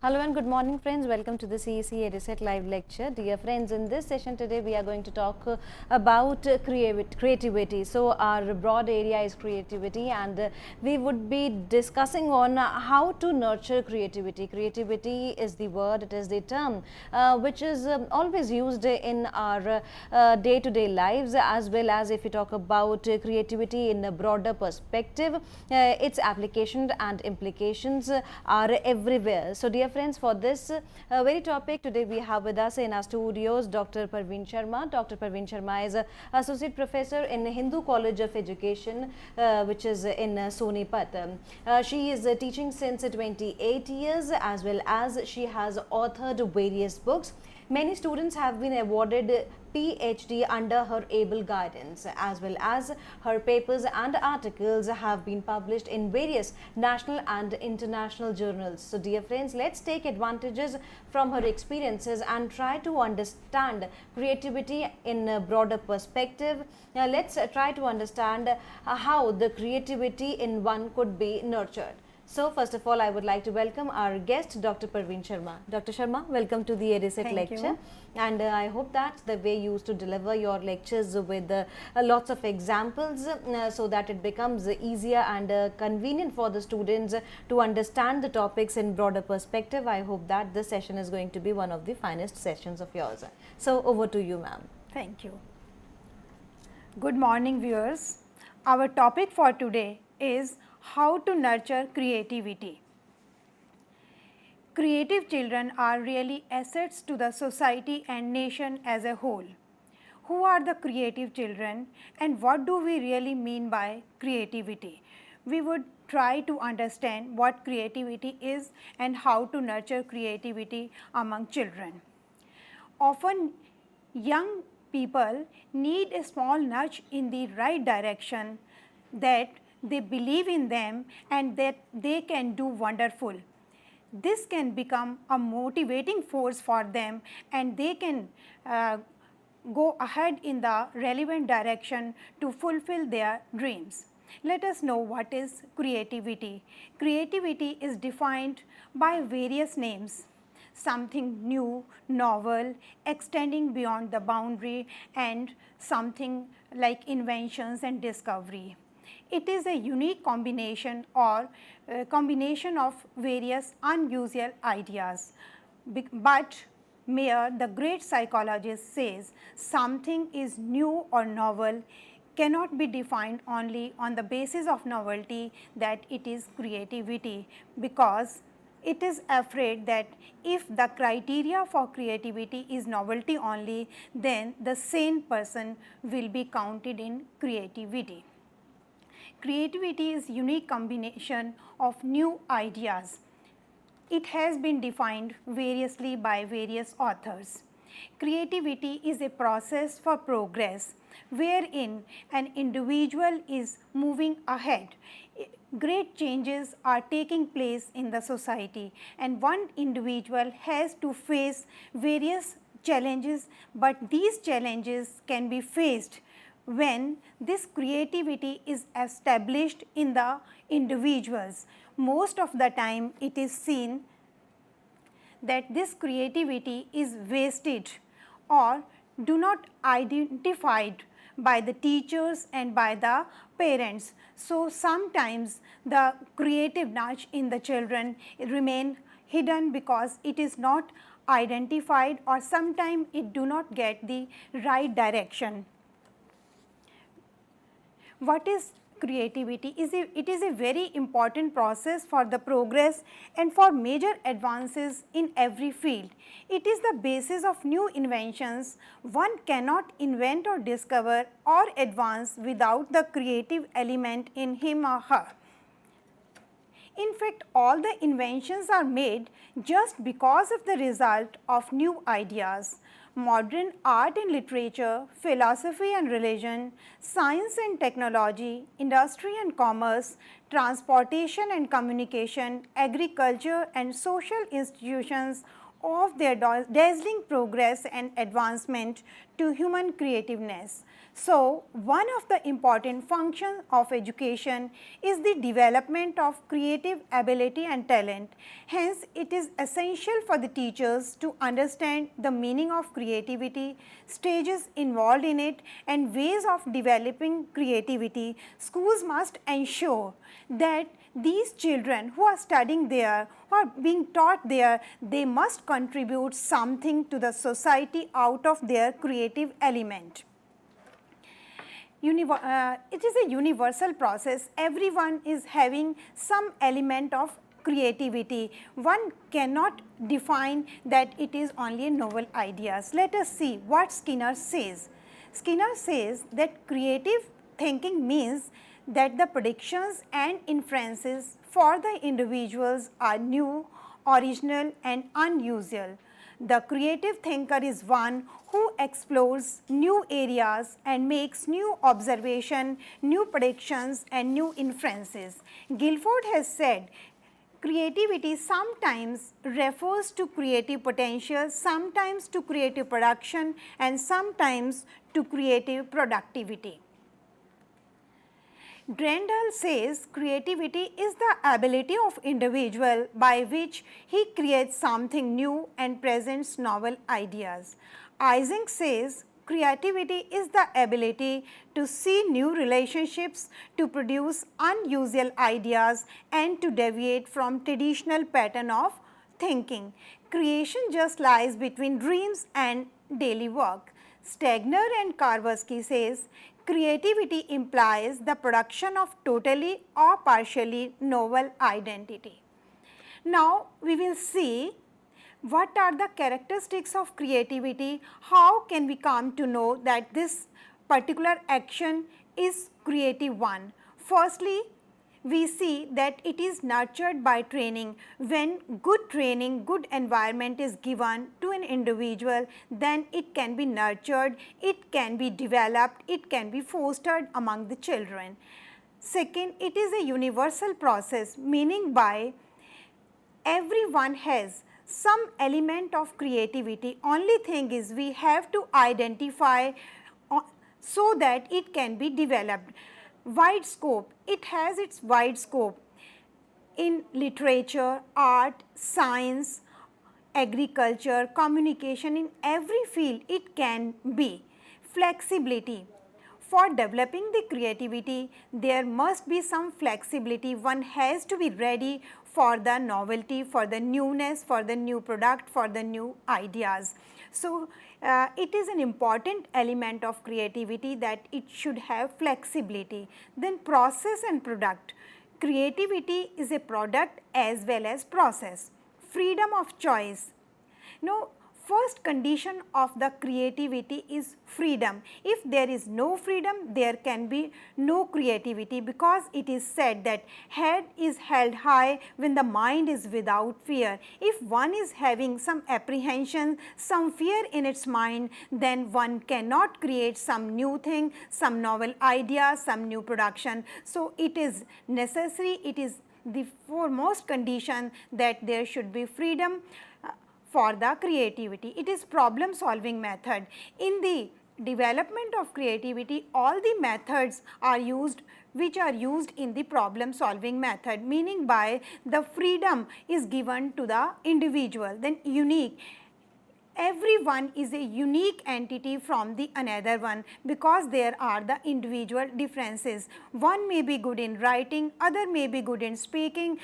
Hello and good morning friends, welcome to the CEC-UGC live lecture. Dear friends, in this session today we are going to talk about creativity. So our broad area is creativity and we would be discussing on how to nurture creativity. Creativity is the word, it is the term which is always used in our day-to-day lives, as well as if you talk about creativity in a broader perspective, its application and implications are everywhere. So dear friends, for this very topic today we have with us in our studios Dr. Parveen Sharma. Dr. Parveen Sharma is Associate Professor in Hindu College of Education which is in Sonipat. She is teaching since 28 years, as well as she has authored various books. Many students have been awarded PhD under her able guidance, as well as her papers and articles have been published in various national and international journals. So dear friends, let's take advantages from her experiences and try to understand creativity in a broader perspective. Now let's try to understand how the creativity in one could be nurtured. So first of all, I would like to welcome our guest, Dr. Parveen Sharma. Dr. Sharma, welcome to the EDISET lecture. And I hope that the way you used to deliver your lectures with lots of examples so that it becomes easier and convenient for the students to understand the topics in broader perspective. I hope that this session is going to be one of the finest sessions of yours. So over to you, ma'am. Thank you. Good morning, viewers. Our topic for today is how to nurture creativity. Creative children are really assets to the society and nation as a whole. Who are the creative children and what do we really mean by creativity? We would try to understand what creativity is and how to nurture creativity among children. Often young people need a small nudge in the right direction, that they believe in them and that they can do wonderful. This can become a motivating force for them and they can go ahead in the relevant direction to fulfill their dreams. Let us know what is creativity. Creativity is defined by various names. Something new, novel, extending beyond the boundary, and something like inventions and discovery. It is a unique combination or combination of various unusual ideas. But Mayer, the great psychologist, says something is new or novel cannot be defined only on the basis of novelty, that it is creativity, because it is afraid that if the criteria for creativity is novelty only, then the sane person will be counted in creativity. Creativity is unique combination of new ideas. It has been defined variously by various authors. Creativity is a process for progress wherein an individual is moving ahead. Great changes are taking place in the society and one individual has to face various challenges, but these challenges can be faced when this creativity is established in the individuals. Most of the time it is seen that this creativity is wasted or do not identified by the teachers and by the parents. So sometimes the creative nudge in the children remain hidden because it is not identified, or sometimes it do not get the right direction. What is creativity? It is a very important process for the progress and for major advances in every field. It is the basis of new inventions. One cannot invent or discover or advance without the creative element in him or her. In fact, all the inventions are made just because of the result of new ideas. Modern art and literature, philosophy and religion, science and technology, industry and commerce, transportation and communication, agriculture and social institutions, of their dazzling progress and advancement to human creativeness. So, one of the important functions of education is the development of creative ability and talent. Hence, it is essential for the teachers to understand the meaning of creativity, stages involved in it and ways of developing creativity. Schools must ensure that these children who are studying there, who are being taught there, they must contribute something to the society out of their creative element. It is a universal process. Everyone is having some element of creativity. One cannot define that it is only novel ideas. Let us see what Skinner says. Skinner says that creative thinking means that the predictions and inferences for the individuals are new, original and unusual. The creative thinker is one who explores new areas and makes new observation, new predictions and new inferences. Guilford has said, creativity sometimes refers to creative potential, sometimes to creative production and sometimes to creative productivity. Drendel says creativity is the ability of individual by which he creates something new and presents novel ideas. Ising says creativity is the ability to see new relationships, to produce unusual ideas and to deviate from traditional pattern of thinking. Creation just lies between dreams and daily work. Stegner and Karwowski says creativity implies the production of totally or partially novel identity. Now, we will see what are the characteristics of creativity, how can we come to know that this particular action is creative one. Firstly, we see that it is nurtured by training. When good training, good environment is given to an individual, then it can be nurtured, it can be developed, it can be fostered among the children. Second, it is a universal process, meaning by everyone has some element of creativity. Only thing is we have to identify so that it can be developed. Wide scope, it has its wide scope in literature, art, science, agriculture, communication, in every field it can be. Flexibility, for developing the creativity there must be some flexibility. One has to be ready for the novelty, for the newness, for the new product, for the new ideas. So, it is an important element of creativity that it should have flexibility. Then process and product. Creativity is a product as well as process. Freedom of choice. Now, first condition of the creativity is freedom. If there is no freedom, there can be no creativity, because it is said that head is held high when the mind is without fear. If one is having some apprehension, some fear in its mind, then one cannot create some new thing, some novel idea, some new production. So, it is necessary, it is the foremost condition that there should be freedom for the creativity. It is problem solving method. In the development of creativity, all the methods are used which are used in the problem solving method, meaning by the freedom is given to the individual. Then unique, everyone is a unique entity from the another one, because there are the individual differences. One may be good in writing, other may be good in speaking,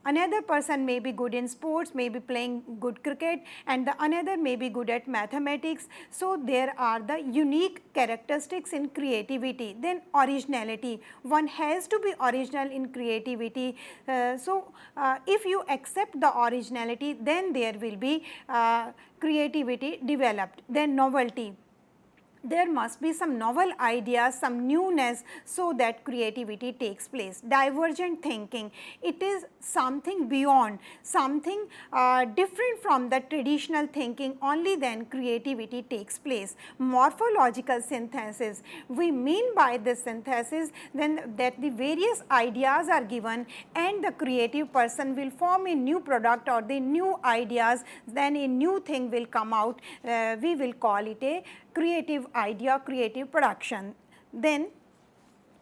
another person may be good in sports, may be playing good cricket, and the another may be good at mathematics. So, there are the unique characteristics in creativity. Then originality, one has to be original in creativity. If you accept the originality, then there will be creativity developed. Then novelty, there must be some novel ideas, some newness, so that creativity takes place. Divergent thinking, it is something beyond, something different from the traditional thinking, only then creativity takes place. Morphological synthesis, we mean by this synthesis then that the various ideas are given and the creative person will form a new product or the new ideas, then a new thing will come out. We will call it a creative idea, creative production. Then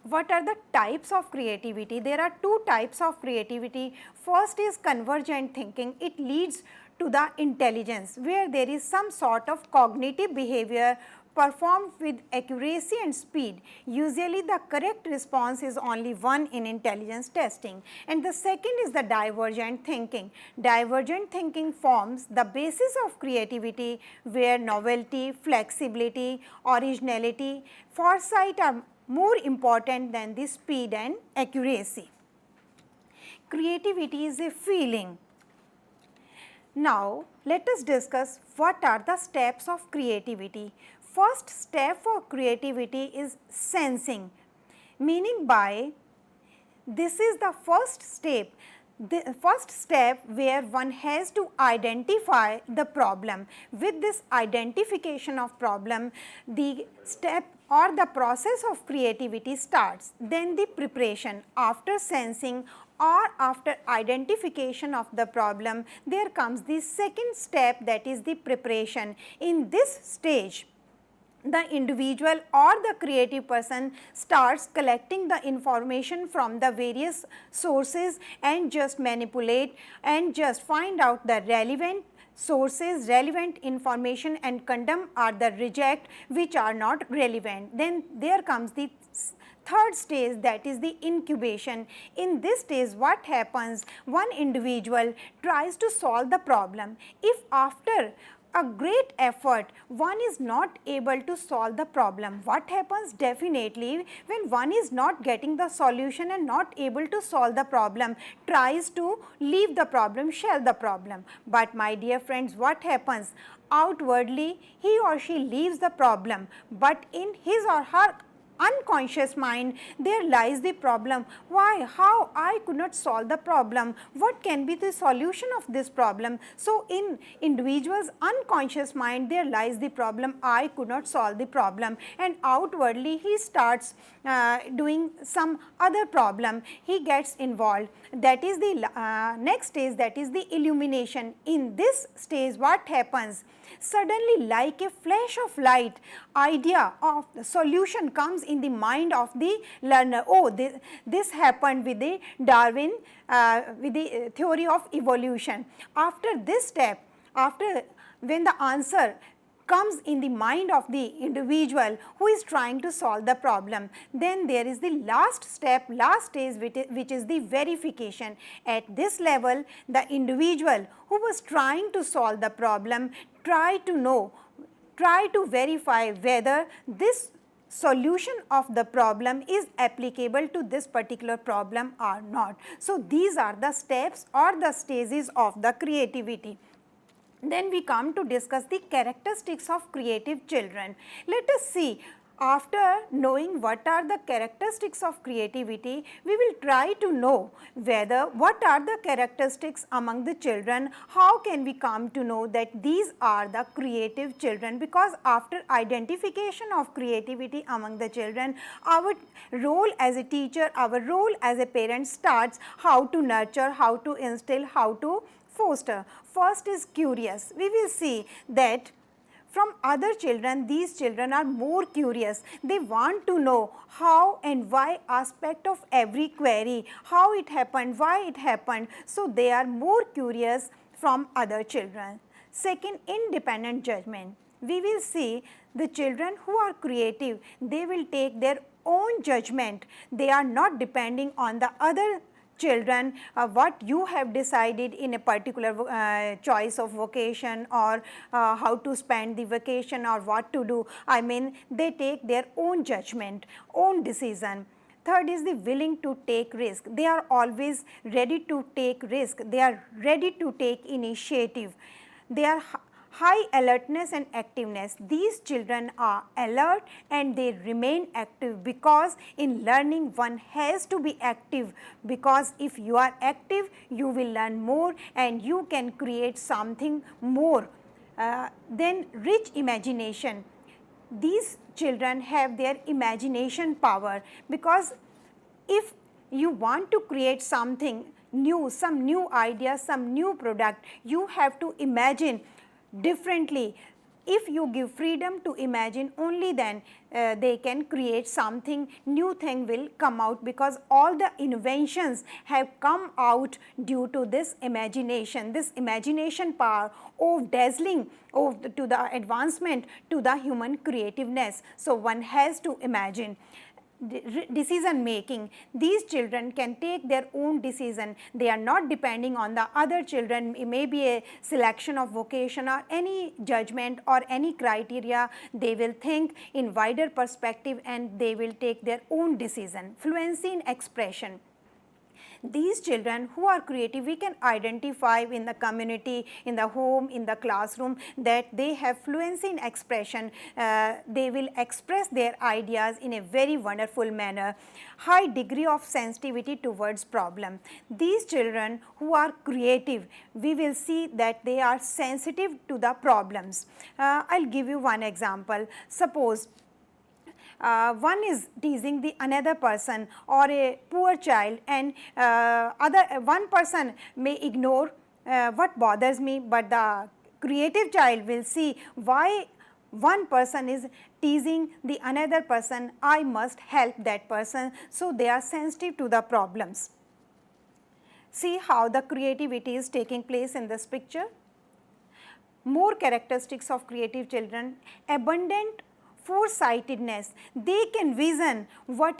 what are the types of creativity? There are two types of creativity. First is convergent thinking. It leads to the intelligence, where there is some sort of cognitive behavior performed with accuracy and speed. Usually the correct response is only one in intelligence testing. And the second is the divergent thinking. Divergent thinking forms the basis of creativity, where novelty, flexibility, originality, foresight are more important than the speed and accuracy. Creativity is a feeling. Now, let us discuss what are the steps of creativity. First step for creativity is sensing, meaning by this is the first step where one has to identify the problem. With this identification of problem, the step or the process of creativity starts. Then the preparation. After sensing or after identification of the problem, there comes the second step, that is the preparation. In this stage, the individual or the creative person starts collecting the information from the various sources and just manipulate and just find out the relevant sources, relevant information, and condemn or the reject which are not relevant. Then there comes the third stage, that is the incubation. In this stage what happens, one individual tries to solve the problem. If after a great effort one is not able to solve the problem, what happens? Definitely when one is not getting the solution and not able to solve the problem, tries to leave the problem, shelve the problem. But my dear friends, what happens? Outwardly he or she leaves the problem, but in his or her unconscious mind there lies the problem. Why? How I could not solve the problem? What can be the solution of this problem? So in individual's unconscious mind there lies the problem, I could not solve the problem, and outwardly he starts doing some other problem, he gets involved. That is the next stage, that is the illumination. In this stage what happens? Suddenly, like a flash of light, idea of the solution comes in the mind of the learner. Oh, this happened with the Darwin, with the theory of evolution. After this step, after when the answer comes in the mind of the individual who is trying to solve the problem, then there is the last step, last stage, which is the verification. At this level, the individual who was trying to solve the problem try to verify whether this solution of the problem is applicable to this particular problem or not. So these are the steps or the stages of the creativity. Then we come to discuss the characteristics of creative children. Let us see, after knowing what are the characteristics of creativity, we will try to know whether what are the characteristics among the children, how can we come to know that these are the creative children, because after identification of creativity among the children, our role as a teacher, our role as a parent starts, how to nurture, how to instill, how to foster. First is curious. We will see that from other children, these children are more curious. They want to know how and why aspect of every query, how it happened, why it happened. So they are more curious from other children. Second, independent judgment. We will see the children who are creative, they will take their own judgment. They are not depending on the other children, what you have decided in a particular choice of vocation, or how to spend the vacation, or what to do. I mean, they take their own judgment, own decision. Third is the willing to take risk. They are always ready to take risk. They are ready to take initiative. They are High alertness and activeness. These children are alert and they remain active, because in learning one has to be active, because if you are active you will learn more and you can create something more. Then rich imagination. These children have their imagination power, because if you want to create something new, some new idea, some new product, you have to imagine differently. If you give freedom to imagine, only then they can create something, new thing will come out, because all the inventions have come out due to this imagination power of dazzling to the advancement to the human creativeness. So one has to imagine. Decision making. These children can take their own decision. They are not depending on the other children. It may be a selection of vocation or any judgment or any criteria. They will think in wider perspective and they will take their own decision. Fluency in expression. These children who are creative, we can identify in the community, in the home, in the classroom, that they have fluency in expression. They will express their ideas in a very wonderful manner. High degree of sensitivity towards problem. These children who are creative, we will see that they are sensitive to the problems. I'll give you one example. Suppose one is teasing the another person or a poor child, and one person may ignore what bothers me, but the creative child will see why one person is teasing the another person, I must help that person. So they are sensitive to the problems. See how the creativity is taking place in this picture. More characteristics of creative children: abundant foresightedness. They can vision what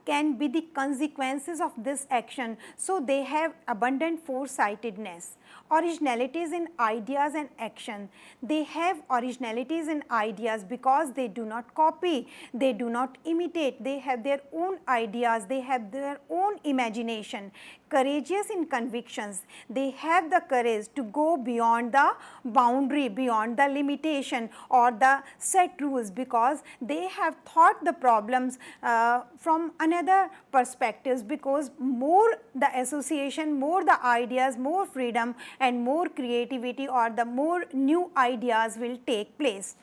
can be the consequences of this action. So they have abundant foresightedness. Originalities in ideas and action. They have originalities in ideas because they do not copy, they do not imitate, they have their own ideas, they have their own imagination. Courageous in convictions. They have the courage to go beyond the boundary, beyond the limitation or the set rules, because they have thought the problems from another perspectives, because more the association, more the ideas, more freedom and more creativity or the more new ideas will take place.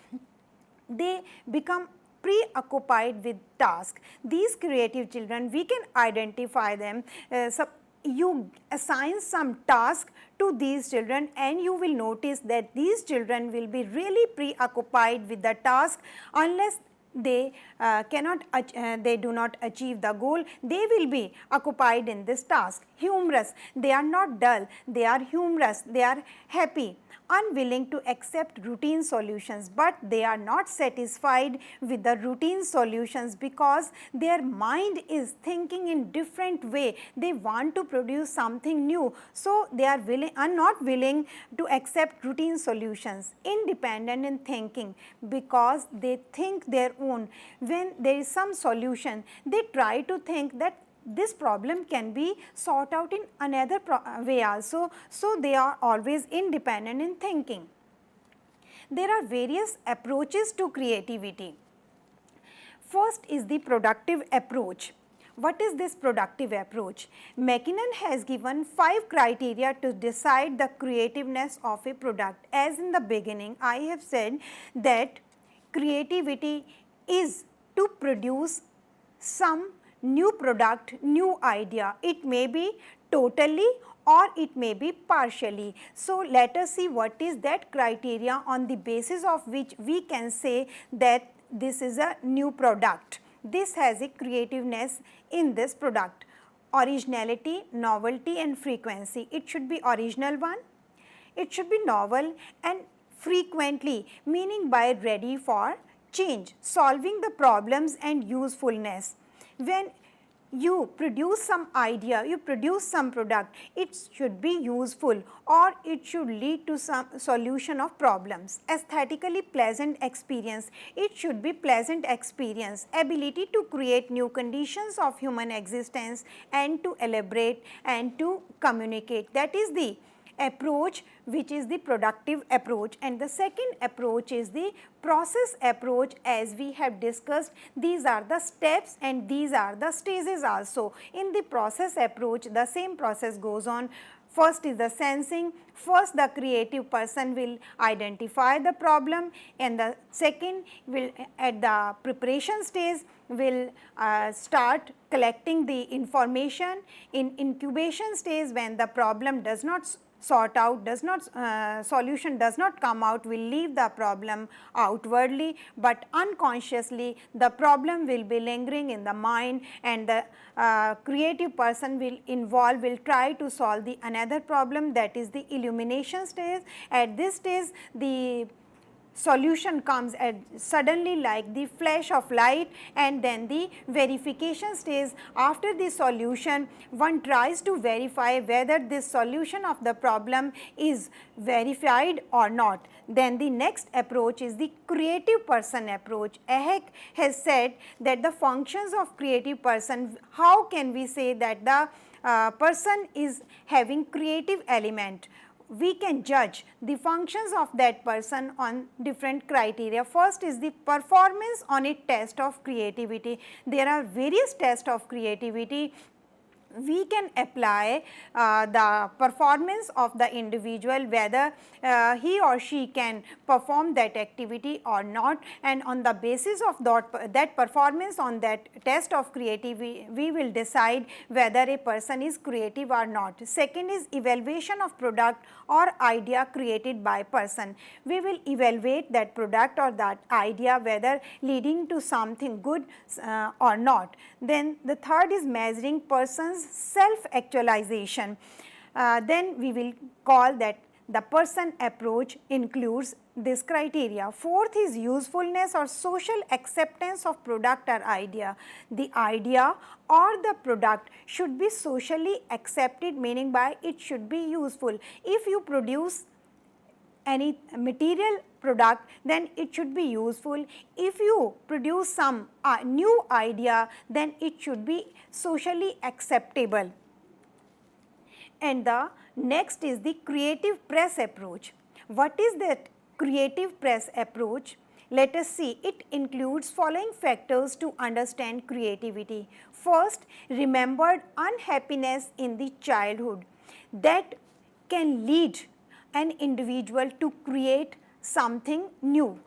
They become preoccupied with task. These creative children, we can identify them. You assign some task to these children and you will notice that these children will be really preoccupied with the task. Unless they they do not achieve the goal, they will be occupied in this task. Humorous. They are not dull, they are humorous, they are happy. Unwilling to accept routine solutions, but they are not satisfied with the routine solutions because their mind is thinking in different way. They want to produce something new, so they are not willing to accept routine solutions. Independent in thinking, because they think their own. When there is some solution, they try to think that this problem can be sought out in another way also. So they are always independent in thinking. There are various approaches to creativity. First is the productive approach. What is this productive approach? McKinnon has given 5 criteria to decide the creativeness of a product. As in the beginning, I have said that creativity is to produce some new product, new idea. It may be totally or it may be partially. So let us see what is that criteria on the basis of which we can say that this is a new product. This has a creativeness in this product. Originality, novelty and frequency. It should be original one, it should be novel and frequently, meaning by ready for change, solving the problems and usefulness. When you produce some idea, you produce some product, it should be useful or it should lead to some solution of problems. Aesthetically pleasant experience, it should be pleasant experience. Ability to create new conditions of human existence and to elaborate and to communicate, that is the approach which is the productive approach, and the second approach is the process approach. As we have discussed, these are the steps and these are the stages also. In the process approach, the same process goes on. First is the sensing. First the creative person will identify the problem, and the second will at the preparation stage will start collecting the information. In incubation stage, when the problem does not sort out, solution does not come out, will leave the problem outwardly, but unconsciously the problem will be lingering in the mind, and the creative person will try to solve the another problem, that is the illumination stage. At this stage, the solution comes at suddenly like the flash of light, and then the verification stage. After the solution, one tries to verify whether this solution of the problem is verified or not. Then the next approach is the creative person approach. Ehek has said that the functions of creative person, how can we say that the person is having creative element? We can judge the functions of that person on different criteria. First is the performance on a test of creativity. There are various tests of creativity. We can apply the performance of the individual, whether he or she can perform that activity or not, and on the basis of that performance on that test of creativity, we will decide whether a person is creative or not. Second is evaluation of product or idea created by person. We will evaluate that product or that idea whether leading to something good or not. Then the third is measuring person's self-actualization. Then we will call that the person approach includes this criteria. Fourth is usefulness or social acceptance of product or idea. The idea or the product should be socially accepted, meaning by it should be useful. If you produce any material product, then it should be useful. If you produce some new idea, then it should be socially acceptable. And the next is the creative press approach. What is that creative press approach? Let us see. It includes following factors to understand creativity. First, remembered unhappiness in the childhood that can lead an individual to create something new.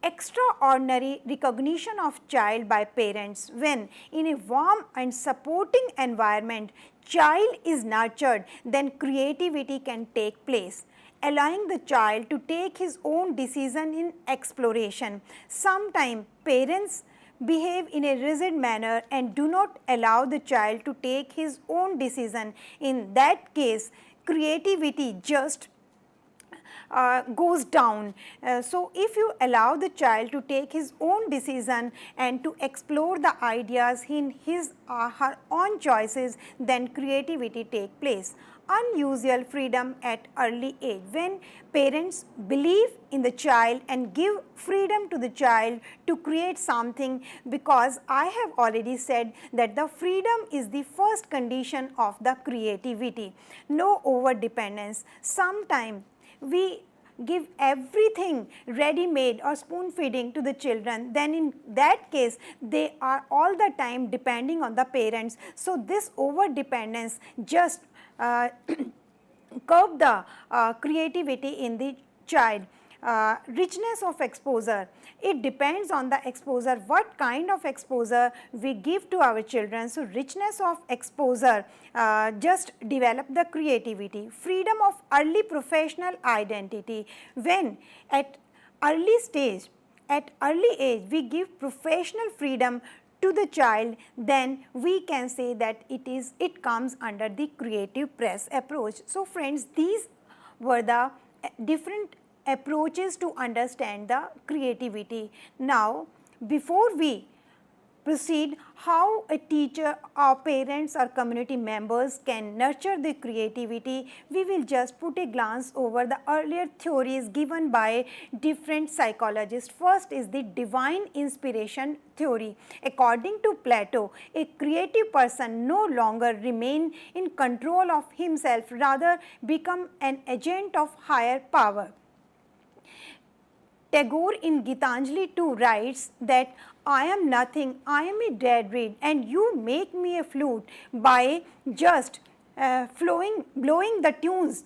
Extraordinary recognition of child by parents. When in a warm and supporting environment child is nurtured, then creativity can take place, allowing the child to take his own decision in exploration. Sometimes parents behave in a rigid manner and do not allow the child to take his own decision. In that case, creativity just goes down. So, if you allow the child to take his own decision and to explore the ideas in his her own choices, then creativity take place. Unusual freedom at early age. When parents believe in the child and give freedom to the child to create something, because I have already said that the freedom is the first condition of the creativity. No over dependence. Sometimes we give everything ready made or spoon feeding to the children, then in that case they are all the time depending on the parents. So, this over dependence just curb the creativity in the child. Richness of exposure, it depends on the exposure, what kind of exposure we give to our children. So, richness of exposure just develop the creativity. Freedom of early professional identity, when at early stage, at early age we give professional freedom to the child, then we can say that it comes under the creative press approach. So, friends, these were the different approaches to understand the creativity. Now, before we proceed how a teacher or parents or community members can nurture the creativity, we will just put a glance over the earlier theories given by different psychologists. First is the divine inspiration theory. According to Plato, a creative person no longer remain in control of himself, rather become an agent of higher power. Tagore in Gitanjali too writes that I am nothing, I am a dead reed, and you make me a flute by just blowing the tunes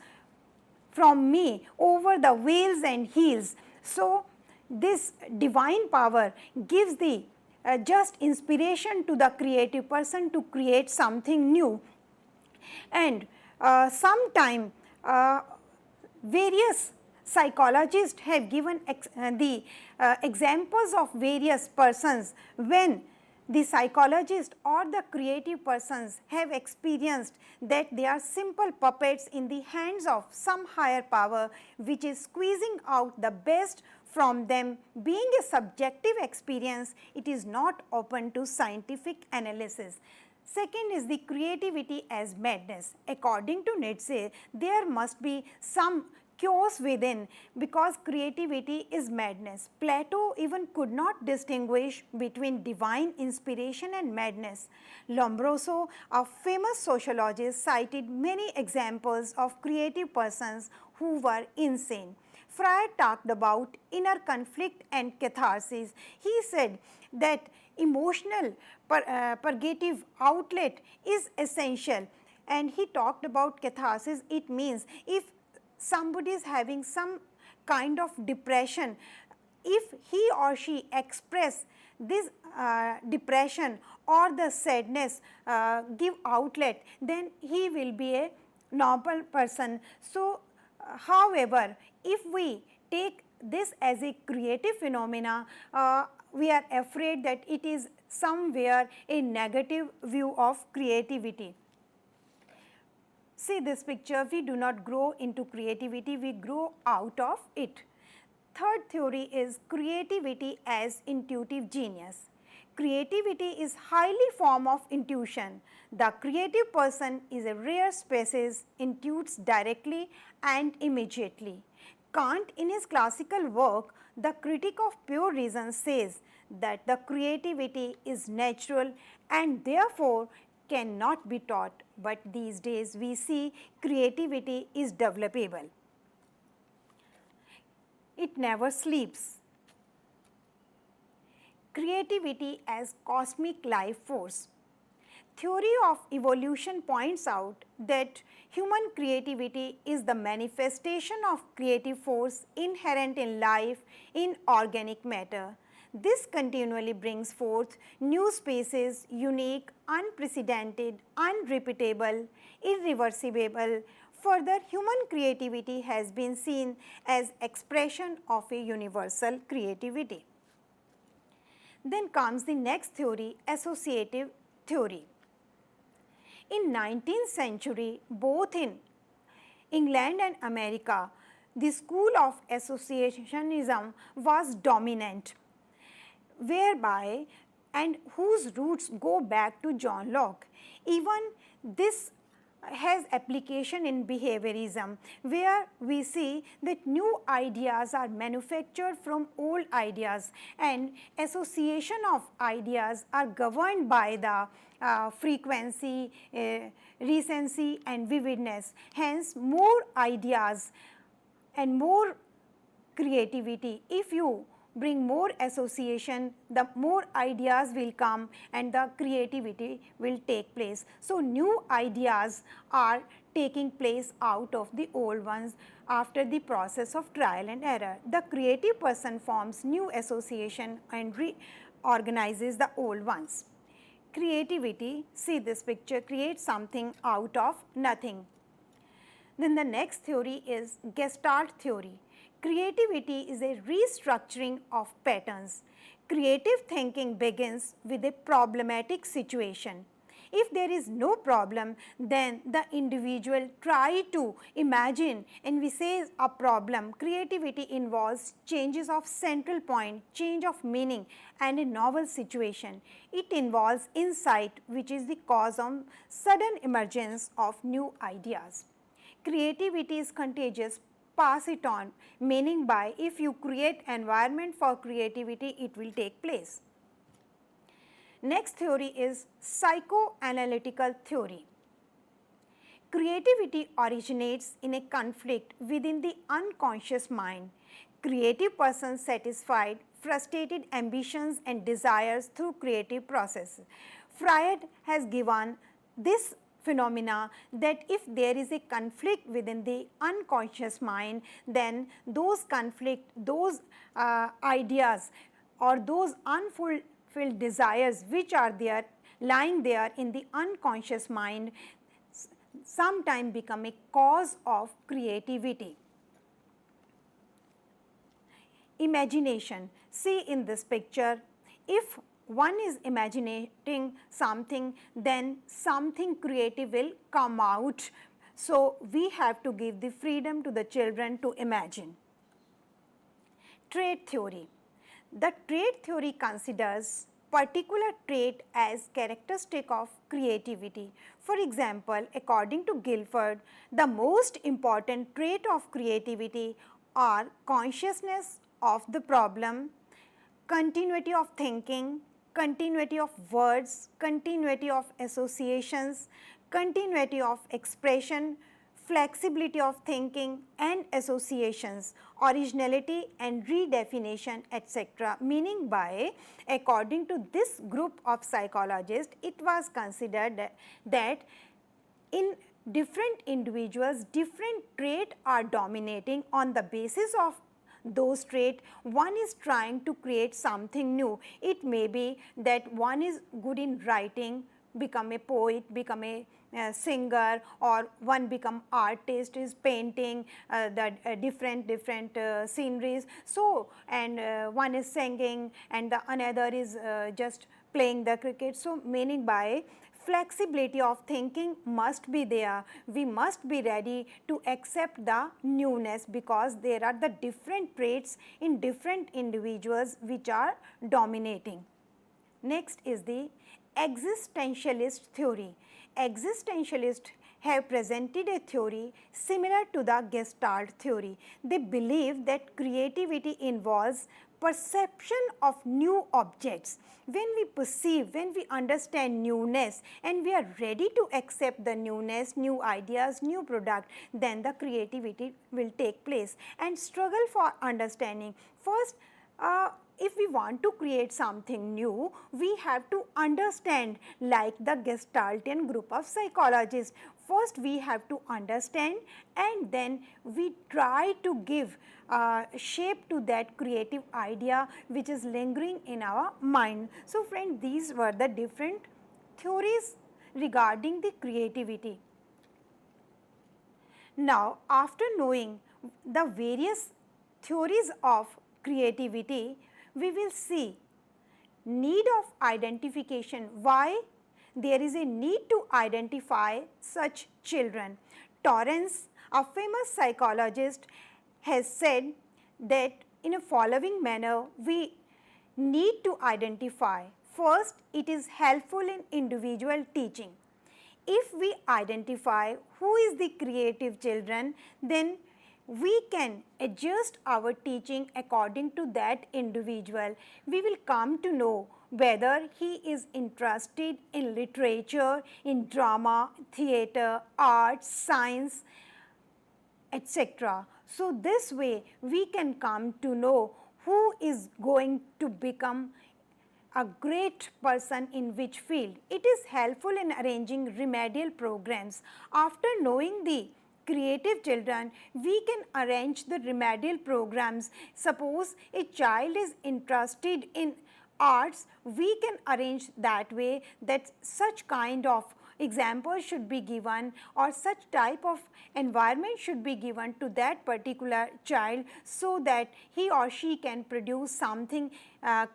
from me over the vales and hills. So, this divine power gives the just inspiration to the creative person to create something new. And sometime various psychologists have given the examples of various persons when the psychologist or the creative persons have experienced that they are simple puppets in the hands of some higher power which is squeezing out the best from them. Being a subjective experience, it is not open to scientific analysis. Second is the creativity as madness. According to Nietzsche, there must be some chaos within, because creativity is madness. Plato even could not distinguish between divine inspiration and madness. Lombroso, a famous sociologist, cited many examples of creative persons who were insane. Freud talked about inner conflict and catharsis. He said that emotional purgative outlet is essential, and he talked about catharsis. It means if somebody is having some kind of depression, if he or she express this depression or the sadness, give outlet, then he will be a normal person. So, however, if we take this as a creative phenomena, we are afraid that it is somewhere a negative view of creativity. See this picture, we do not grow into creativity, we grow out of it. Third theory is creativity as intuitive genius. Creativity is highly form of intuition. The creative person is a rare species, intuits directly and immediately. Kant in his classical work, The Critique of Pure Reason, says that the creativity is natural and therefore cannot be taught, but these days we see creativity is developable. It never sleeps. Creativity as cosmic life force. Theory of evolution points out that human creativity is the manifestation of creative force inherent in life, in organic matter. This continually brings forth new spaces, unique, unprecedented, unrepeatable, irreversible. Further, human creativity has been seen as expression of a universal creativity. Then comes the next theory, associative theory. In 19th century, both in England and America, the school of associationism was dominant, whereby and whose roots go back to John Locke. Even this has application in behaviorism, where we see that new ideas are manufactured from old ideas, and association of ideas are governed by the frequency, recency and vividness. Hence, more ideas and more creativity. If you bring more association, the more ideas will come and the creativity will take place. So, new ideas are taking place out of the old ones after the process of trial and error. The creative person forms new association and reorganizes the old ones. Creativity, see this picture, creates something out of nothing. Then the next theory is Gestalt theory. Creativity is a restructuring of patterns. Creative thinking begins with a problematic situation. If there is no problem, then the individual try to imagine, and we say a problem. Creativity involves changes of central point, change of meaning and a novel situation. It involves insight, which is the cause of sudden emergence of new ideas. Creativity is contagious, pass it on, meaning by if you create environment for creativity, it will take place. Next theory is psychoanalytical theory. Creativity originates in a conflict within the unconscious mind. Creative persons satisfied frustrated ambitions and desires through creative process. Freud has given this phenomena that if there is a conflict within the unconscious mind, then those conflict, those ideas or those unfulfilled desires which are there lying there in the unconscious mind sometime become a cause of creativity. Imagination. See in this picture, if one is imagining something, then something creative will come out. So, we have to give the freedom to the children to imagine. Trait theory. The trait theory considers particular trait as characteristic of creativity. For example, according to Guilford, the most important trait of creativity are consciousness of the problem, continuity of thinking, continuity of words, continuity of associations, continuity of expression, flexibility of thinking and associations, originality and redefinition, etc. Meaning by, according to this group of psychologists, it was considered that in different individuals, different traits are dominating. On the basis of those traits, one is trying to create something new. It may be that one is good in writing, become a poet, become a singer, or one become artist, is painting the different sceneries. So, and one is singing and the another is just playing the cricket. So, meaning by flexibility of thinking must be there. We must be ready to accept the newness, because there are the different traits in different individuals which are dominating. Next is the existentialist theory. Existentialists have presented a theory similar to the Gestalt theory. They believe that creativity involves perception of new objects. When we perceive, when we understand newness and we are ready to accept the newness, new ideas, new product, then the creativity will take place. And struggle for understanding. First, if we want to create something new, we have to understand, like the Gestaltian group of psychologists. First we have to understand and then we try to give shape to that creative idea which is lingering in our mind. So friend, these were the different theories regarding the creativity. Now, after knowing the various theories of creativity, we will see need of identification, why there is a need to identify such children. Torrance, a famous psychologist, has said that in a following manner we need to identify. First, it is helpful in individual teaching. If we identify who is the creative children, then we can adjust our teaching according to that individual. We will come to know whether he is interested in literature, in drama, theatre, arts, science, etc. So, this way we can come to know who is going to become a great person in which field. It is helpful in arranging remedial programs. After knowing the creative children, we can arrange the remedial programs. Suppose a child is interested in arts, we can arrange that way that such kind of examples should be given or such type of environment should be given to that particular child, so that he or she can produce something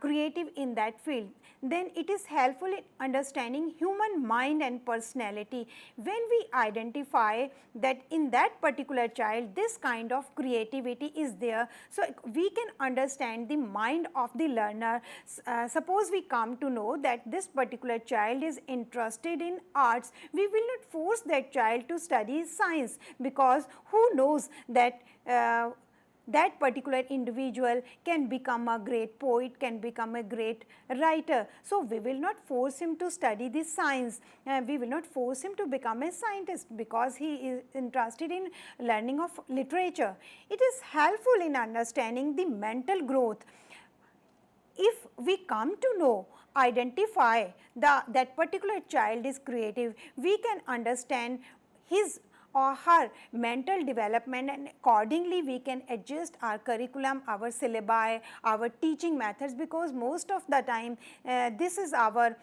creative in that field. Then it is helpful in understanding human mind and personality. When we identify that in that particular child this kind of creativity is there, so we can understand the mind of the learner. Suppose we come to know that this particular child is interested in arts, we will not force that child to study science, because who knows that that particular individual can become a great poet, can become a great writer. So, we will not force him to study the science, we will not force him to become a scientist because he is interested in learning of literature. It is helpful in understanding the mental growth. If we come to know, identify that particular child is creative, we can understand his or her mental development, and accordingly we can adjust our curriculum, our syllabi, our teaching methods, because most of the time this is our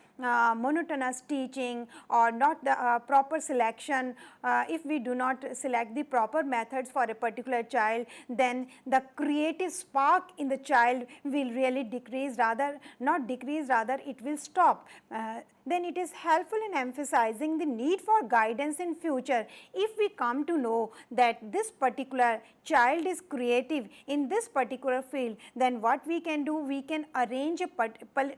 monotonous teaching or not the proper selection. If we do not select the proper methods for a particular child, then the creative spark in the child will really decrease, rather not decrease, rather it will stop. Then it is helpful in emphasizing the need for guidance in future. If we come to know that this particular child is creative in this particular field, then what we can do, we can arrange a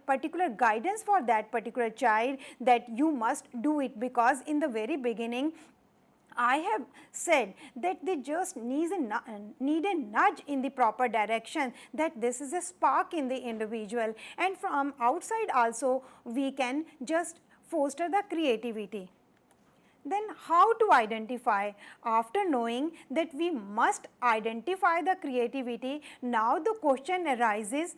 particular guidance for that particular child, that you must do it, because in the very beginning I have said that they just need a nudge in the proper direction, that this is a spark in the individual, and from outside also we can just foster the creativity. Then how to identify? After knowing that we must identify the creativity, now the question arises,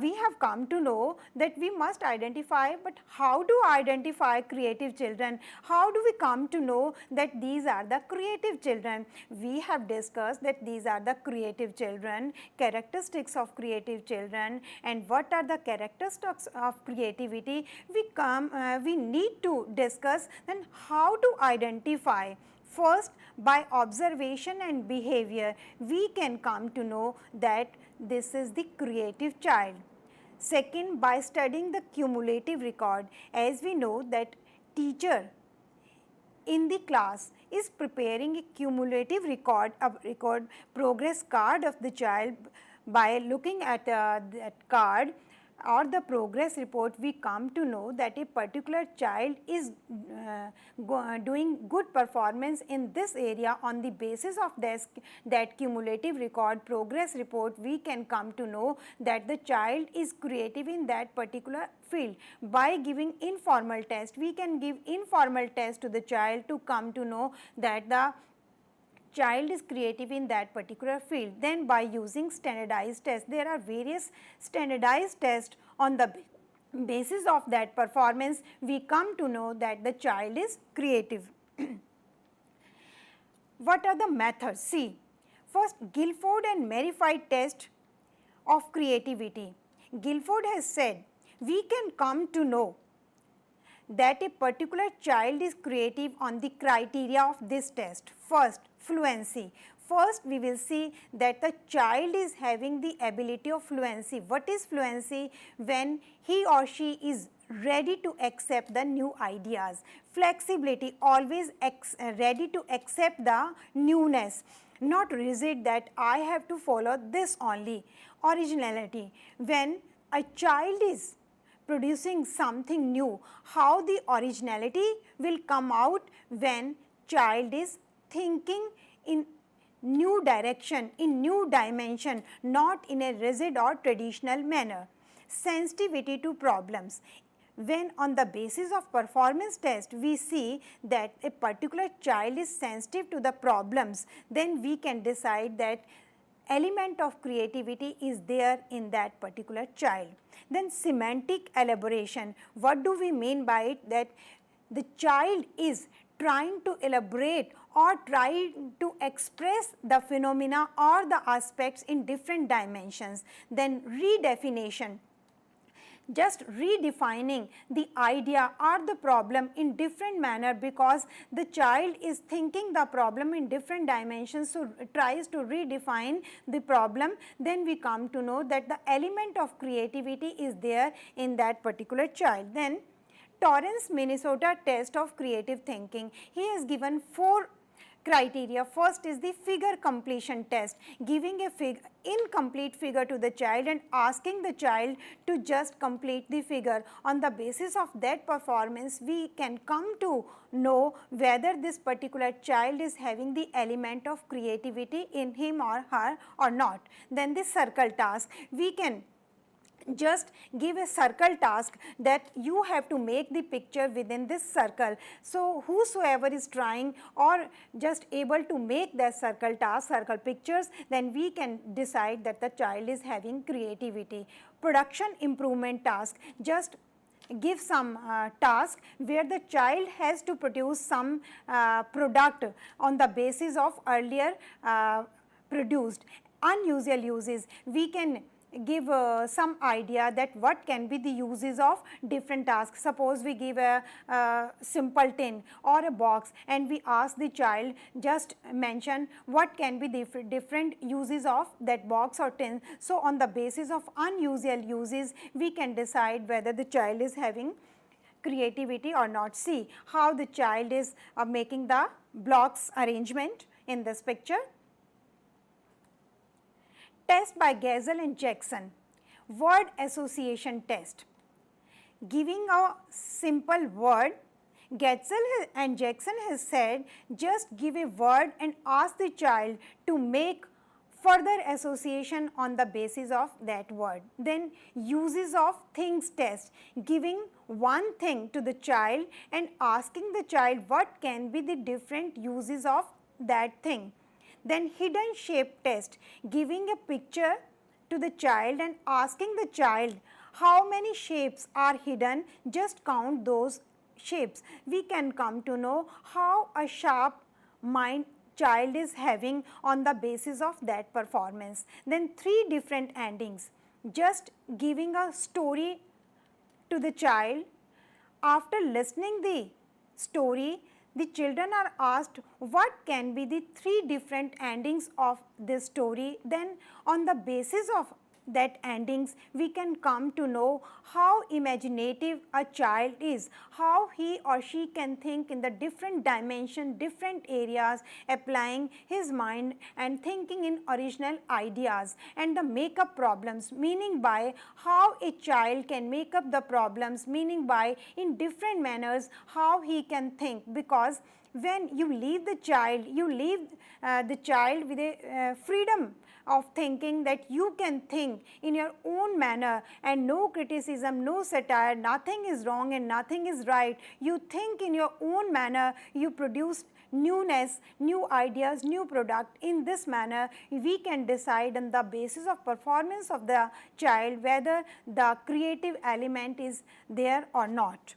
we have come to know that we must identify, but how to identify creative children? How do we come to know that these are the creative children? We have discussed that these are the creative children, characteristics of creative children, and what are the characteristics of creativity. We need to discuss then how to identify. First, by observation and behavior, we can come to know that this is the creative child. Second, by studying the cumulative record, as we know that teacher in the class is preparing a cumulative record progress card of the child. By looking at that card or the progress report, we come to know that a particular child is doing good performance in this area. On the basis of that cumulative record progress report, we can come to know that the child is creative in that particular field. By giving informal test, we can give informal test to the child to come to know that the child is creative in that particular field. Then by using standardized tests, there are various standardized tests. On the basis of that performance, we come to know that the child is creative. What are the methods? See, first, Guilford and Merrifield test of creativity. Guilford has said we can come to know that a particular child is creative on the criteria of this test. First, fluency. First, we will see that the child is having the ability of fluency. What is fluency? When he or she is ready to accept the new ideas. Flexibility, always ready to accept the newness, not rigid that I have to follow this only. Originality, when a child is producing something new, how the originality will come out when child is thinking in new direction, in new dimension, not in a rigid or traditional manner. Sensitivity to problems. When on the basis of performance test we see that a particular child is sensitive to the problems, then we can decide that element of creativity is there in that particular child. Then semantic elaboration. What do we mean by it? That the child is trying to elaborate or trying to express the phenomena or the aspects in different dimensions. Then redefinition. just redefining the idea or the problem in different manner, because the child is thinking the problem in different dimensions, so tries to redefine the problem, then we come to know that the element of creativity is there in that particular child. Then Torrance, Minnesota test of creative thinking. He has given 4 criteria. First is the figure completion test, giving a incomplete figure to the child and asking the child to just complete the figure. On the basis of that performance, we can come to know whether this particular child is having the element of creativity in him or her or not. Then the circle task, we can just give a circle task that you have to make the picture within this circle. So whosoever is trying or just able to make that circle task, circle pictures, then we can decide that the child is having creativity. Production improvement task, just give some task where the child has to produce some product on the basis of earlier produced. Unusual uses, we can give some idea that what can be the uses of different tasks. Suppose we give a simple tin or a box and we ask the child just mention what can be the different uses of that box or tin. So on the basis of unusual uses, we can decide whether the child is having creativity or not. See how the child is making the blocks arrangement in this picture. Test by Gazelle and Jackson, word association test. Giving a simple word, Gazelle and Jackson has said just give a word and ask the child to make further association on the basis of that word. Then uses of things test, giving one thing to the child and asking the child what can be the different uses of that thing. Then hidden shape test, giving a picture to the child and asking the child how many shapes are hidden, just count those shapes. We can come to know how a sharp mind child is having on the basis of that performance. Then 3 different endings, just giving a story to the child. After listening the story, the children are asked what can be the 3 different endings of this story. Then on the basis of that endings, we can come to know how imaginative a child is, how he or she can think in the different dimension, different areas, applying his mind and thinking in original ideas. And the make up problems, meaning by how a child can make up the problems, meaning by in different manners how he can think, because when you leave the child, you leave the child with a freedom of thinking that you can think in your own manner and no criticism, no satire, nothing is wrong and nothing is right. You think in your own manner, you produce newness, new ideas, new product. In this manner, we can decide on the basis of performance of the child whether the creative element is there or not.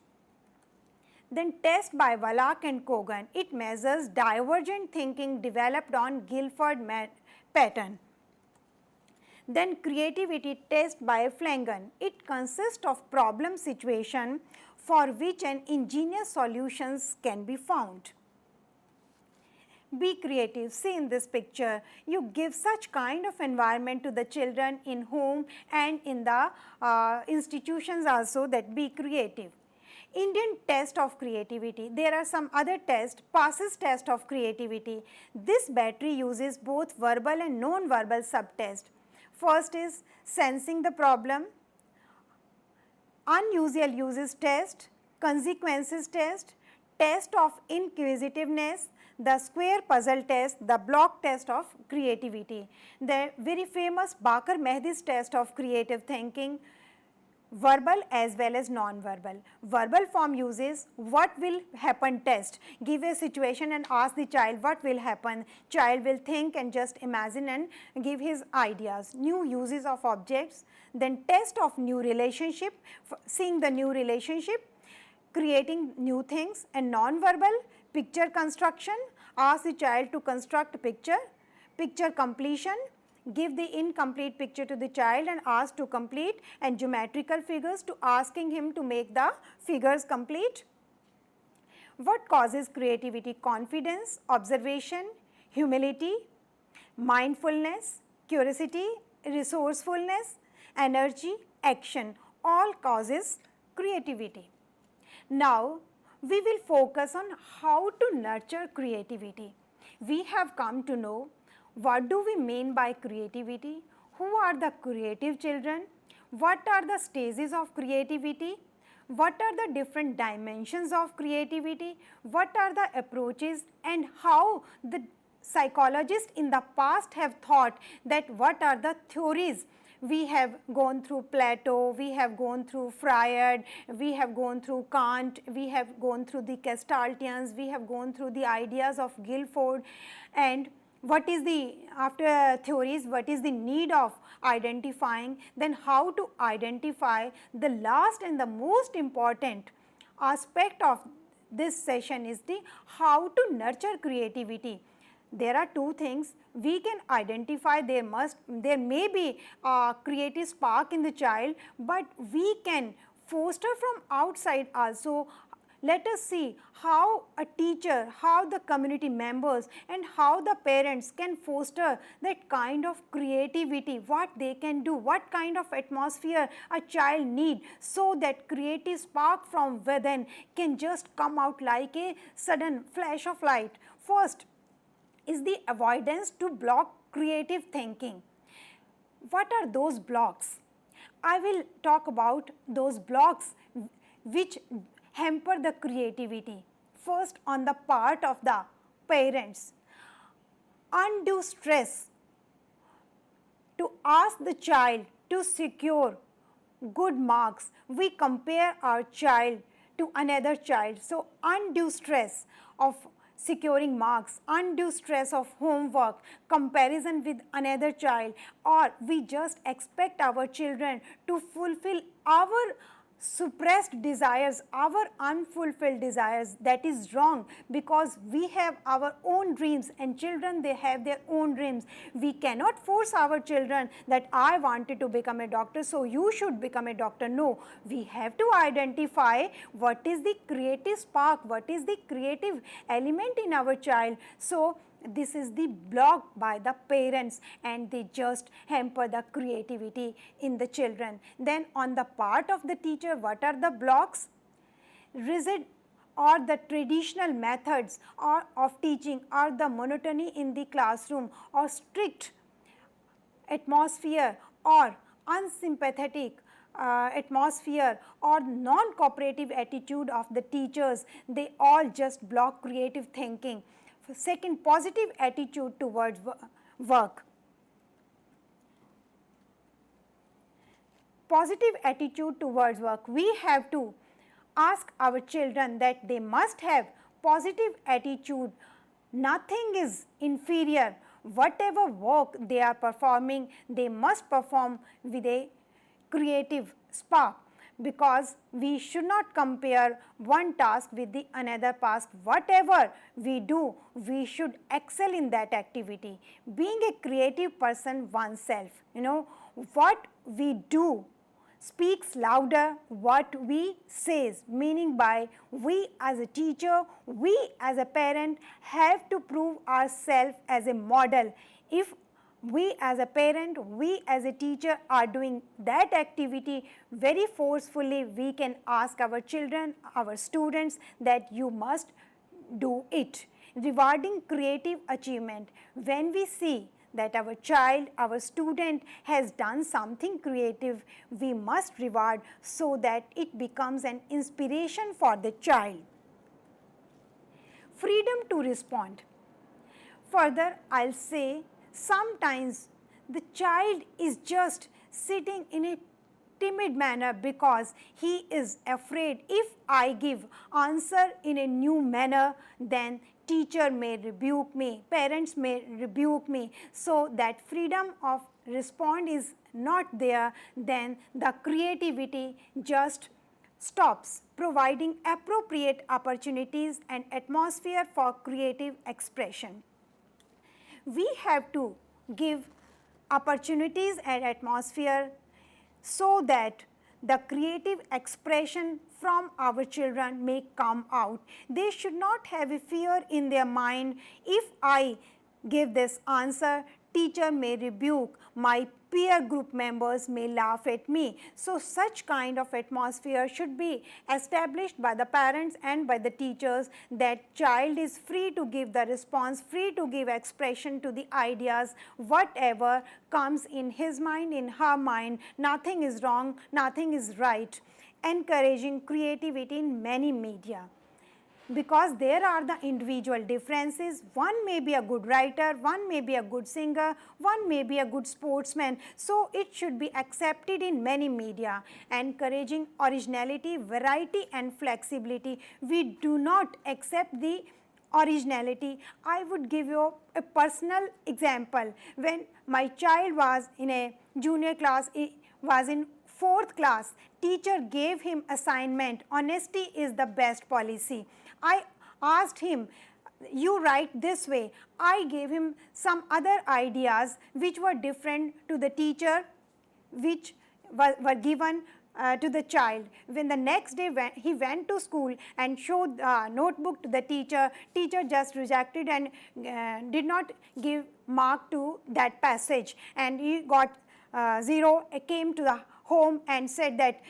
Then test by Wallach and Kogan, it measures divergent thinking developed on Guilford pattern. Then creativity test by Flanagan, it consists of problem situation for which an ingenious solutions can be found. Be creative. See in this picture, you give such kind of environment to the children in home and in the institutions also, that be creative. Indian test of creativity. There are some other tests, passes test of creativity. This battery uses both verbal and non-verbal subtests. First is sensing the problem, unusual uses test, consequences test, test of inquisitiveness, the square puzzle test, the block test of creativity. The very famous Bakar-Mehdi's test of creative thinking, verbal as well as non-verbal. Verbal form uses what will happen test. Give a situation and ask the child what will happen. Child will think and just imagine and give his ideas. New uses of objects. Then test of new relationship, seeing the new relationship, creating new things. And non-verbal, picture construction. Ask the child to construct a picture, picture completion, give the incomplete picture to the child and ask to complete, and geometrical figures to asking him to make the figures complete. What causes creativity? Confidence, observation, humility, mindfulness, curiosity, resourcefulness, energy, action, all causes creativity. Now, we will focus on how to nurture creativity. We have come to know what do we mean by creativity, who are the creative children, what are the stages of creativity, what are the different dimensions of creativity, what are the approaches, and how the psychologists in the past have thought that what are the theories. We have gone through Plato, we have gone through Freud, we have gone through Kant, we have gone through the Gestaltians, we have gone through the ideas of Guilford, and what is the, after theories, what is the need of identifying, then how to identify. The last and the most important aspect of this session is the how to nurture creativity. There are two things we can identify. There may be a creative spark in the child, but we can foster from outside also. Let us see how a teacher, how the community members, and how the parents can foster that kind of creativity, what they can do, what kind of atmosphere a child need, so that creative spark from within can just come out like a sudden flash of light. First is the avoidance to block creative thinking. What are those blocks? I will talk about those blocks which hamper the creativity. First, on the part of the parents, undue stress to ask the child to secure good marks. We compare our child to another child. So, undue stress of securing marks, undue stress of homework, comparison with another child, or we just expect our children to fulfill our suppressed desires, our unfulfilled desires. That is wrong, because we have our own dreams and children, they have their own dreams. We cannot force our children that I wanted to become a doctor, so you should become a doctor. No, we have to identify what is the creative spark, what is the creative element in our child. So this is the block by the parents, and they just hamper the creativity in the children. Then on the part of the teacher, what are the blocks? Rigid or the traditional methods or of teaching, or the monotony in the classroom, or strict atmosphere, or unsympathetic atmosphere, or non-cooperative attitude of the teachers, they all just block creative thinking. Second, positive attitude towards work. Positive attitude towards work. We have to ask our children that they must have positive attitude. Nothing is inferior. Whatever work they are performing, they must perform with a creative spark, because we should not compare one task with the another task. Whatever we do, we should excel in that activity. Being a creative person oneself, what we do speaks louder what we says, meaning by we as a teacher, we as a parent have to prove ourselves as a model. If we as a parent, we as a teacher are doing that activity very forcefully, we can ask our children, our students, that you must do it. Rewarding creative achievement. When we see that our child, our student has done something creative, we must reward so that it becomes an inspiration for the child. Freedom to respond. Further, I'll say, sometimes the child is just sitting in a timid manner because he is afraid if I give answer in a new manner, then teacher may rebuke me, parents may rebuke me. So that freedom of respond is not there, then the creativity just stops. Providing appropriate opportunities and atmosphere for creative expression. We have to give opportunities and atmosphere so that the creative expression from our children may come out. They should not have a fear in their mind, if I give this answer, teacher may rebuke, my peer group members may laugh at me. So such kind of atmosphere should be established by the parents and by the teachers, that child is free to give the response, free to give expression to the ideas, whatever comes in his mind, in her mind, nothing is wrong, nothing is right. Encouraging creativity in many media, because there are the individual differences. One may be a good writer, one may be a good singer, one may be a good sportsman. So it should be accepted in many media. Encouraging originality, variety and flexibility. We do not accept the originality. I would give you a personal example. When my child was in a junior class, was in 4th class, teacher gave him assignment, honesty is the best policy. I asked him, you write this way. I gave him some other ideas which were different to the teacher, which were given to the child. When the next day he went to school and showed notebook to the teacher, teacher just rejected and did not give mark to that passage, and he got 0, came to the home and said that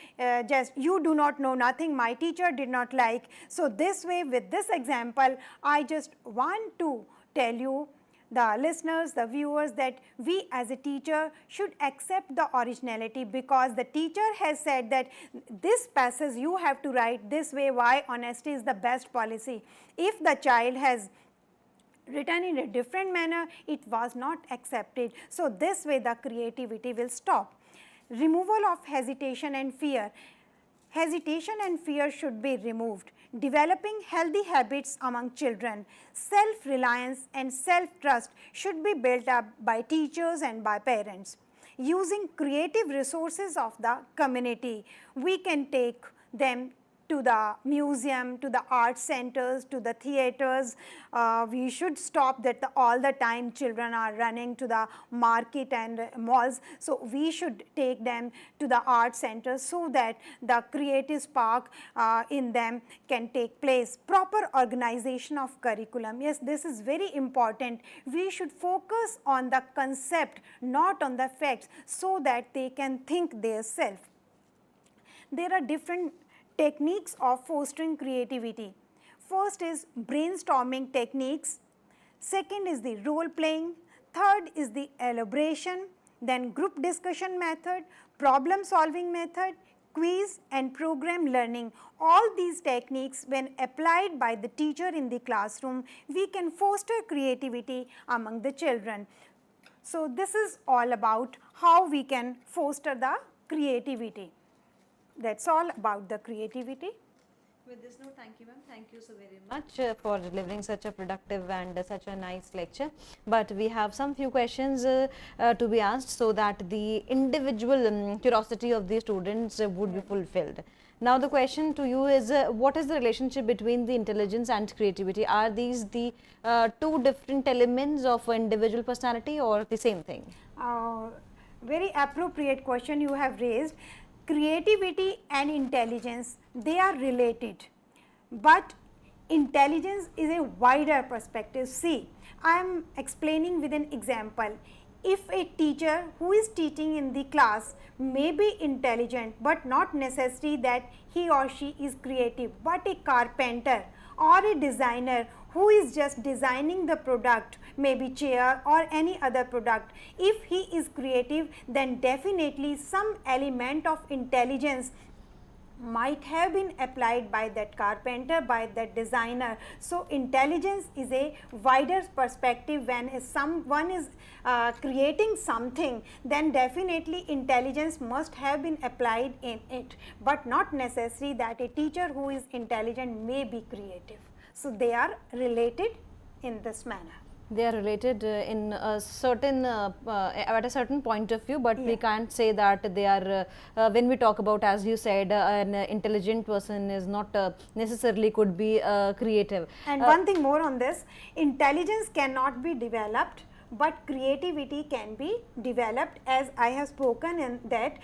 just you do not know nothing, my teacher did not like. So this way, with this example, I just want to tell you, the listeners, the viewers, that we as a teacher should accept the originality, because the teacher has said that this passage you have to write this way, why honesty is the best policy. If the child has written in a different manner, it was not accepted. So this way the creativity will stop. Removal of hesitation and fear. Hesitation and fear should be removed. Developing healthy habits among children. Self-reliance and self-trust should be built up by teachers and by parents. Using creative resources of the community. We can take them to the museum, to the art centers, to the theaters. We should stop that all the time children are running to the market and malls. So we should take them to the art centers so that the creative spark in them can take place. Proper organization of curriculum. Yes, this is very important. We should focus on the concept, not on the facts, so that they can think themselves. There are different techniques of fostering creativity. First is brainstorming techniques, second is the role playing, third is the elaboration, then group discussion method, problem solving method, quiz and program learning. All these techniques, when applied by the teacher in the classroom, we can foster creativity among the children. So this is all about how we can foster the creativity. That's all about the creativity. With this note, thank you ma'am, thank you so very much for delivering such a productive and such a nice lecture. But we have some few questions to be asked, so that the individual curiosity of the students would be fulfilled. Now the question to you is, what is the relationship between the intelligence and creativity? Are these the two different elements of individual personality, or the same thing? Very appropriate question you have raised. Creativity and intelligence, they are related, but intelligence is a wider perspective. See, I am explaining with an example. If a teacher who is teaching in the class may be intelligent, but not necessary that he or she is creative, but a carpenter or a designer who is just designing the product, maybe chair or any other product, if he is creative, then definitely some element of intelligence might have been applied by that carpenter, by that designer. So intelligence is a wider perspective. When someone is creating something, then definitely intelligence must have been applied in it, but not necessary that a teacher who is intelligent may be creative. So they are related in this manner. They are related in a certain at a certain point of view, but we can't say that they are when we talk about, as you said, an intelligent person is not necessarily could be creative. And one thing more on this, intelligence cannot be developed, but creativity can be developed, as I have spoken, and that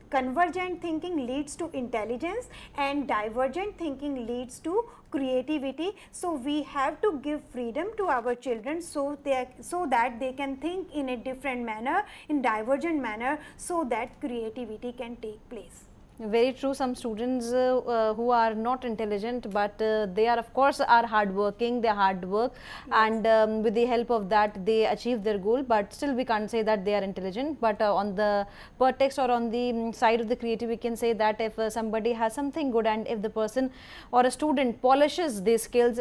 convergent thinking leads to intelligence and divergent thinking leads to creativity. So we have to give freedom to our children so that they can think in a different manner, in divergent manner, so that creativity can take place. Very true. Some students who are not intelligent, but they are of course are hardworking, they hard work, and with the help of that they achieve their goal, but still we can't say that they are intelligent. But on the pretext or on the side of the creative, we can say that if somebody has something good and if the person or a student polishes these skills,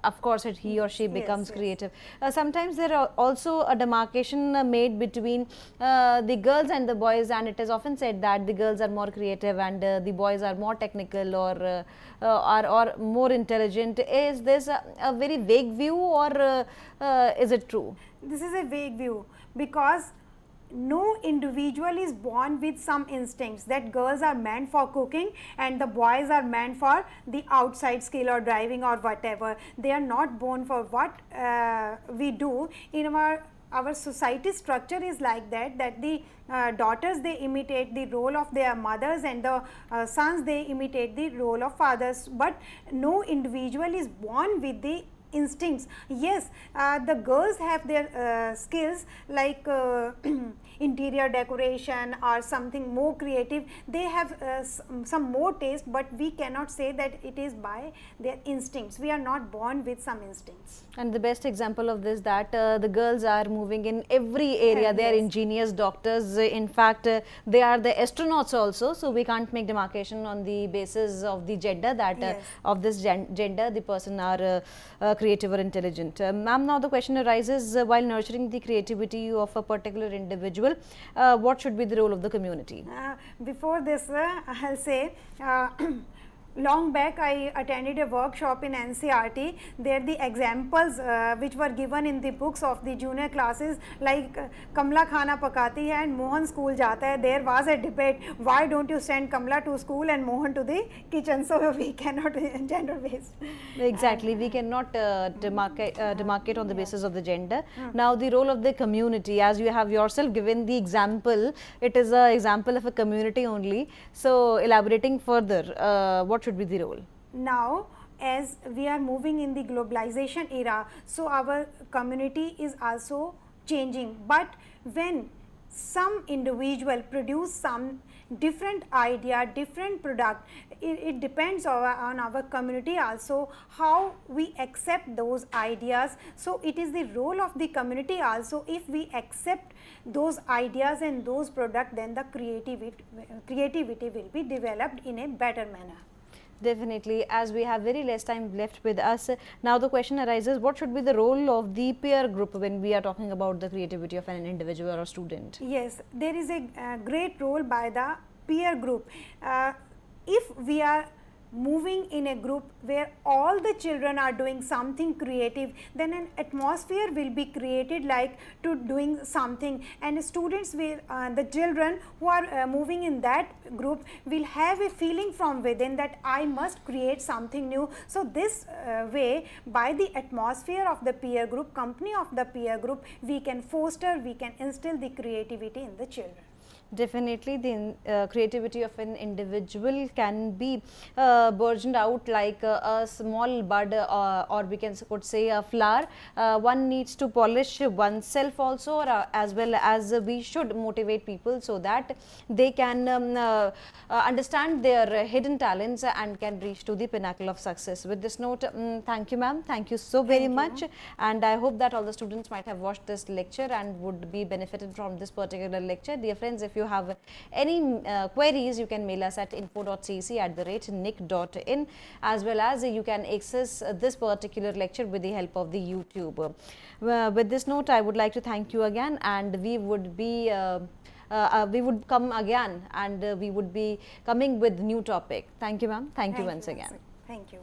of course he or she becomes creative. Sometimes there are also a demarcation made between the girls and the boys, and it is often said that the girls are more creative and the boys are more technical or more intelligent. Is this a very vague view, or is it true? This is a vague view, because no individual is born with some instincts that girls are meant for cooking and the boys are meant for the outside skill or driving or whatever. They are not born for what we do in our society. Structure is like that the daughters, they imitate the role of their mothers, and the sons, they imitate the role of fathers, but no individual is born with the instincts. Yes, the girls have their skills like interior decoration or something more creative. They have some more taste, but we cannot say that it is by their instincts. We are not born with some instincts. And the best example of this, that the girls are moving in every area. They are engineers, doctors, in fact they are the astronauts also. So we can't make demarcation on the basis of the gender, that of this gender the person are creative or intelligent. Ma'am, now the question arises, while nurturing the creativity of a particular individual, what should be the role of the community? Before this, I'll say long back I attended a workshop in NCERT. There the examples which were given in the books of the junior classes, like Kamla khana pakati hai and Mohan school jata hai. There was a debate, why don't you send Kamla to school and Mohan to the kitchen? So we cannot gender based. Exactly, we cannot demarcate on the basis of the gender. Now the role of the community, as you have yourself given the example, it is an example of a community only. So elaborating further, what should be the role? Now, as we are moving in the globalization era, so our community is also changing. But when some individual produce some different idea, different product, it depends on our community also how we accept those ideas. So it is the role of the community also. If we accept those ideas and those products, then the creativity will be developed in a better manner. Definitely, as we have very less time left with us, now the question arises, what should be the role of the peer group when we are talking about the creativity of an individual or student? Yes, there is a great role by the peer group. If we are moving in a group where all the children are doing something creative, then an atmosphere will be created like to doing something, and students will, the children who are moving in that group will have a feeling from within that I must create something new. So this way, by the atmosphere of the peer group, company of the peer group, we can foster, we can instill the creativity in the children. Definitely, the creativity of an individual can be burgeoned out like a small bud, or we could say a flower. One needs to polish oneself also, or as well as we should motivate people so that they can understand their hidden talents and can reach to the pinnacle of success. With this note, thank you, ma'am. Thank you so very much. And I hope that all the students might have watched this lecture and would be benefited from this particular lecture. Dear friends, if you have any queries, you can mail us at info.cec@nic.in, as well as you can access this particular lecture with the help of the YouTube. With this note, I would like to thank you again, and we would be we would come again, and we would be coming with new topic. Thank you, ma'am. Thank you once again. Thank you.